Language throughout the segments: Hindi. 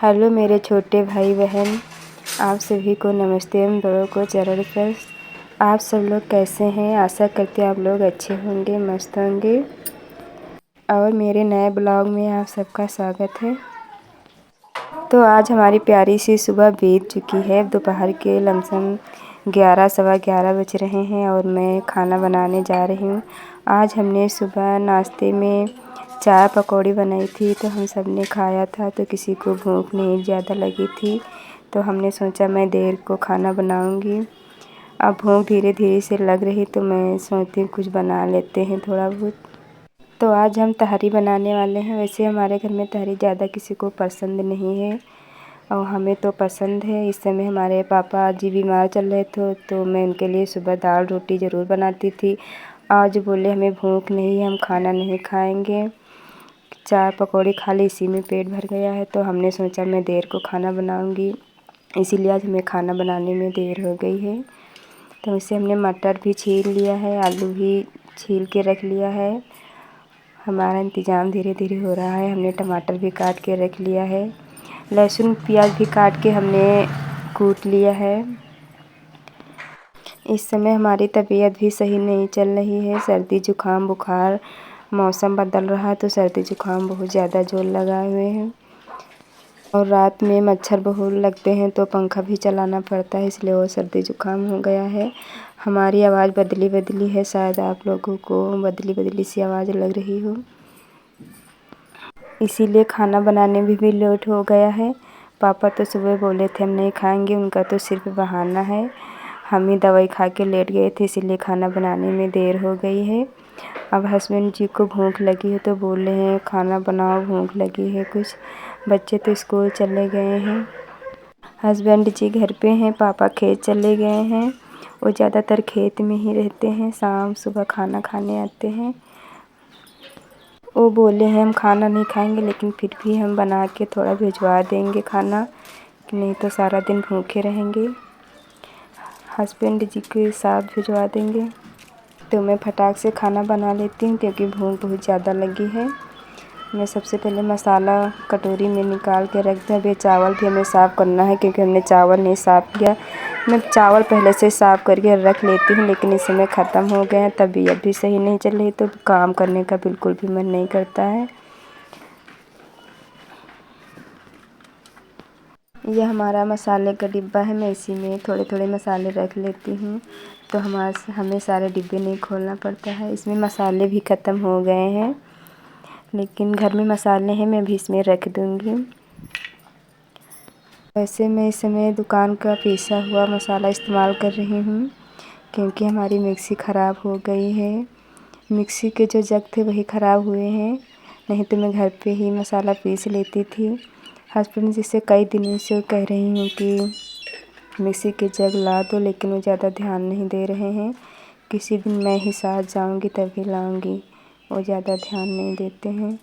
हेलो मेरे छोटे भाई बहन, आप सभी को नमस्ते एवं बड़ों को चरण स्पर्श। आप सब लोग कैसे हैं? आशा करते हैं आप लोग अच्छे होंगे, मस्त होंगे। और मेरे नए ब्लॉग में आप सबका स्वागत है। तो आज हमारी प्यारी सी सुबह बीत चुकी है। दोपहर के लमसम 11 सवा 11 बज रहे हैं और मैं खाना बनाने जा रही हूँ। आज हमने सुबह नाश्ते में चाय पकौड़ी बनाई थी, तो हम सब ने खाया था। तो किसी को भूख नहीं ज़्यादा लगी थी, तो हमने सोचा मैं देर को खाना बनाऊंगी। अब भूख धीरे धीरे से लग रही, तो मैं सोचती हूँ कुछ बना लेते हैं थोड़ा बहुत। तो आज हम तहरी बनाने वाले हैं। वैसे हमारे घर में तहरी ज़्यादा किसी को पसंद नहीं है और हमें तो पसंद है। इस समय हमारे पापा जी बीमार चल रहे थे, तो मैं उनके लिए सुबह दाल रोटी ज़रूर बनाती थी। आज बोले हमें भूख नहीं है, हम खाना नहीं खाएंगे, चाय पकौड़ी खा ली, इसी में पेट भर गया है। तो हमने सोचा मैं देर को खाना बनाऊंगी, इसीलिए आज हमें खाना बनाने में देर हो गई है। तो इसे हमने मटर भी छील लिया है, आलू भी छील के रख लिया है। हमारा इंतज़ाम धीरे धीरे हो रहा है। हमने टमाटर भी काट के रख लिया है, लहसुन प्याज भी काट के हमने कूट लिया है। इस समय हमारी तबीयत भी सही नहीं चल रही है। सर्दी जुकाम बुखार, मौसम बदल रहा है, तो सर्दी जुकाम बहुत ज़्यादा जोर लगाए हुए हैं। और रात में मच्छर बहुत लगते हैं, तो पंखा भी चलाना पड़ता है, इसलिए वो सर्दी जुकाम हो गया है। हमारी आवाज़ बदली बदली है, शायद आप लोगों को बदली बदली सी आवाज़ लग रही हो, इसीलिए खाना बनाने में भी लेट हो गया है। पापा तो सुबह बोले थे हम नहीं खाएंगे, उनका तो सिर्फ बहाना है। हम ही दवाई खा के लेट गए थे, इसीलिए खाना बनाने में देर हो गई है। अब हस्बैंड जी को भूख लगी है, तो बोल रहे हैं खाना बनाओ, भूख लगी है कुछ। बच्चे तो स्कूल चले गए हैं, हस्बैंड जी घर पे हैं, पापा खेत चले गए हैं। वो ज़्यादातर खेत में ही रहते हैं, शाम सुबह खाना खाने आते हैं। वो बोले हैं हम खाना नहीं खाएंगे, लेकिन फिर भी हम बना के थोड़ा भिजवा देंगे खाना, कि नहीं तो सारा दिन भूखे रहेंगे। हस्बैंड जी के साथ भिजवा देंगे। तो मैं फटाक से खाना बना लेती हूँ, क्योंकि भूख बहुत ज़्यादा लगी है। मैं सबसे पहले मसाला कटोरी में निकाल के रख दूँ। अभी चावल भी हमें साफ़ करना है, क्योंकि हमने चावल नहीं साफ़ किया। मैं चावल पहले से साफ़ करके रख लेती हूँ, लेकिन इस समय ख़त्म हो गए हैं, तबीयत भी सही नहीं चल रही, तो काम करने का बिल्कुल भी मन नहीं करता है। यह हमारा मसाले का डिब्बा है, मैं इसी में थोड़े थोड़े मसाले रख लेती हूँ, तो हमें सारे डिब्बे नहीं खोलना पड़ता है। इसमें मसाले भी ख़त्म हो गए हैं, लेकिन घर में मसाले हैं, मैं भी इसमें रख दूँगी। वैसे मैं इस समय दुकान का पिसा हुआ मसाला इस्तेमाल कर रही हूँ, क्योंकि हमारी मिक्सी ख़राब हो गई है। मिक्सी के जो जग थे वही ख़राब हुए हैं, नहीं तो मैं घर पे ही मसाला पीस लेती थी। हस्बैंड जी से कई दिनों से कह रही हूँ कि मिक्सी के जग ला दो, लेकिन वो ज़्यादा ध्यान नहीं दे रहे हैं। किसी दिन मैं ही साथ जाऊँगी तभी लाऊँगी, वो ज़्यादा ध्यान नहीं देते हैं।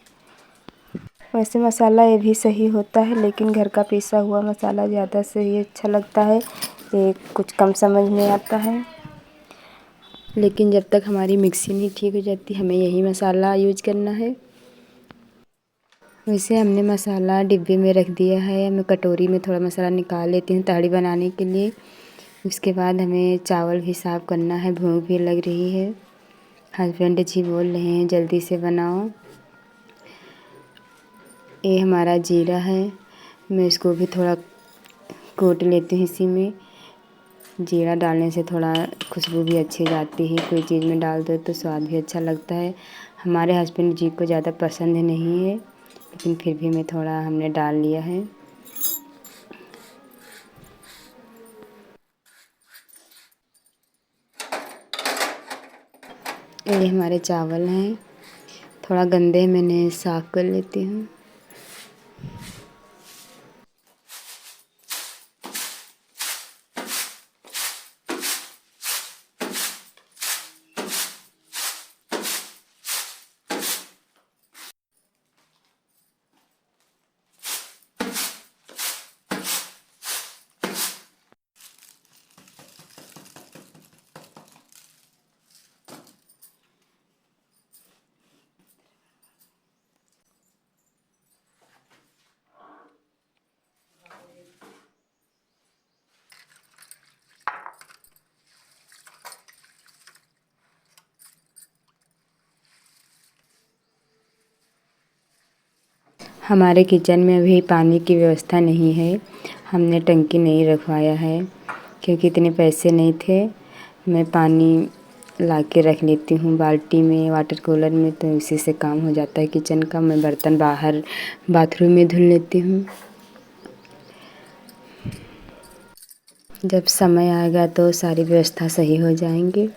वैसे मसाला ये भी सही होता है, लेकिन घर का पिसा हुआ मसाला ज़्यादा सही अच्छा लगता है। ये कुछ कम समझ में आता है, लेकिन जब तक हमारी मिक्सी नहीं ठीक हो जाती, हमें यही मसाला यूज करना है। वैसे हमने मसाला डिब्बे में रख दिया है। मैं कटोरी में थोड़ा मसाला निकाल लेती हूँ तहरी बनाने के लिए। उसके बाद हमें चावल भी साफ़ करना है, भूख भी लग रही है। हस्बैंड जी बोल रहे हैं जल्दी से बनाओ। ये हमारा जीरा है, मैं इसको भी थोड़ा कूट लेती हूँ इसी में। जीरा डालने से थोड़ा खुशबू भी अच्छी जाती है, कोई चीज़ में डाल दो तो स्वाद भी अच्छा लगता है। हमारे हस्बैंड जी को ज़्यादा पसंद नहीं है, लेकिन फिर भी मैं थोड़ा हमने डाल लिया है। ये हमारे चावल हैं, थोड़ा गंदे, मैंने साफ़ कर लेती हूँ। हमारे किचन में अभी पानी की व्यवस्था नहीं है। हमने टंकी नहीं रखवाया है क्योंकि इतने पैसे नहीं थे। मैं पानी ला के रख लेती हूँ बाल्टी में, वाटर कूलर में, तो इसी से काम हो जाता है किचन का। मैं बर्तन बाहर बाथरूम में धुल लेती हूँ। जब समय आएगा तो सारी व्यवस्था सही हो जाएंगी।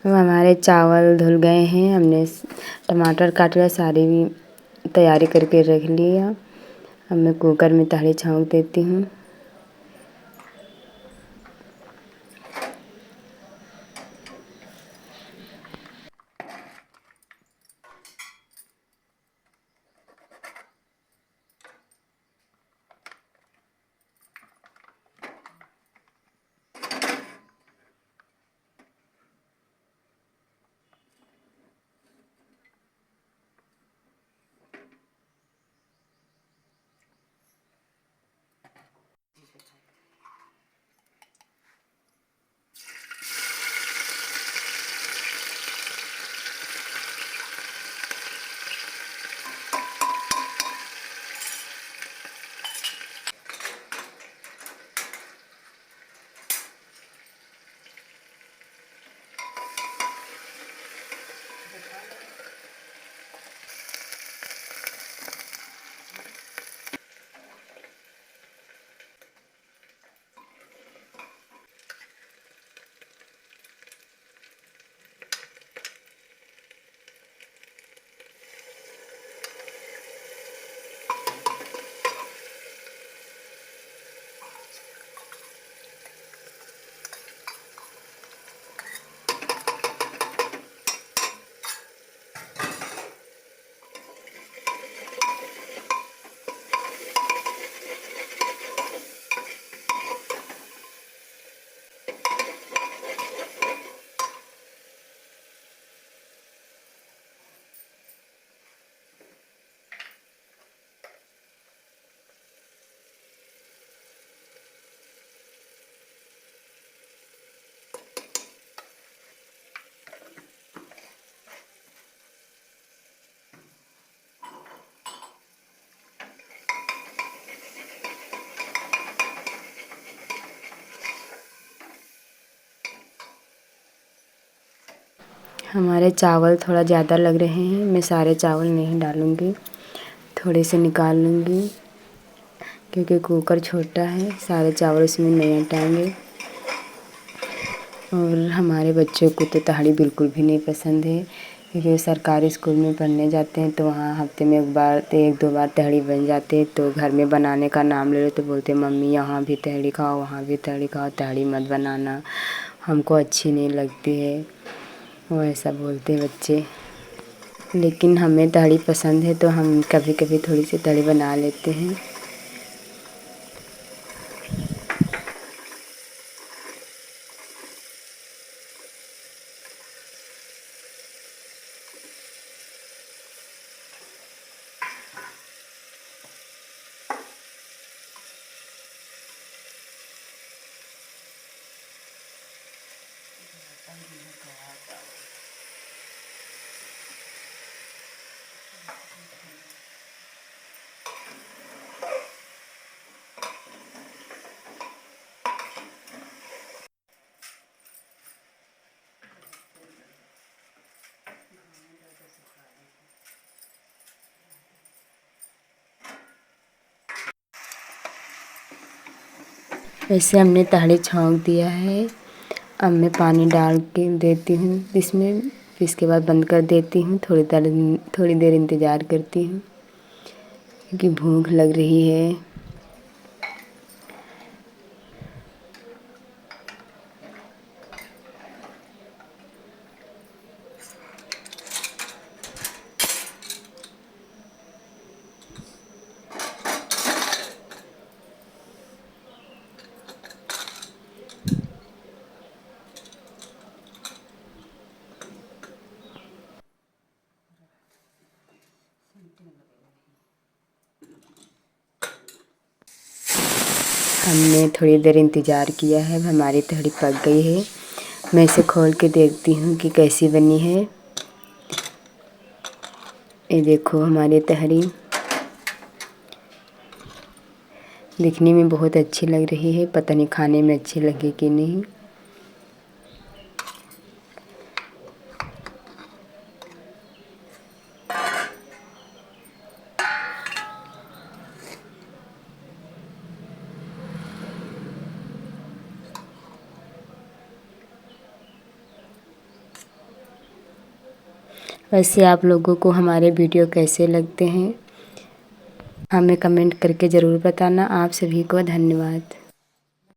अब हमारे चावल धुल गए हैं। हमने टमाटर काट लिया, सारी तैयारी करके रख लिया। अब मैं कुकर में तहड़ी छौंक देती हूँ। हमारे चावल थोड़ा ज़्यादा लग रहे हैं। मैं सारे चावल नहीं डालूँगी, थोड़े से निकाल लूँगी क्योंकि कुकर छोटा है, सारे चावल इसमें नहीं हटाएंगे। और हमारे बच्चों को तो तहड़ी बिल्कुल भी नहीं पसंद है क्योंकि वो सरकारी स्कूल में पढ़ने जाते हैं, तो वहाँ हफ्ते में एक दो बार तहड़ी बन जाते हैं। तो घर में बनाने का नाम ले लो तो बोलते मम्मी यहाँ भी तहड़ी खाओ, वहाँ भी तहड़ी खाओ, तहड़ी मत बनाना, हमको अच्छी नहीं लगती है, वो ऐसा बोलते हैं बच्चे। लेकिन हमें तहड़ी पसंद है तो हम कभी कभी थोड़ी सी तहड़ी बना लेते हैं। वैसे हमने तहड़ी छौंक दिया है। अब मैं पानी डाल के देती हूँ इसमें, फिर इसके बाद बंद कर देती हूँ। थोड़ी देर इंतज़ार करती हूँ क्योंकि भूख लग रही है। हमने थोड़ी देर इंतज़ार किया है, हमारी तहड़ी पक गई है। मैं इसे खोल के देखती हूँ कि कैसी बनी है। ये देखो हमारी तहरी दिखने में बहुत अच्छी लग रही है, पता नहीं खाने में अच्छी लगे कि नहीं। वैसे आप लोगों को हमारे वीडियो कैसे लगते हैं हमें कमेंट करके ज़रूर बताना। आप सभी को धन्यवाद।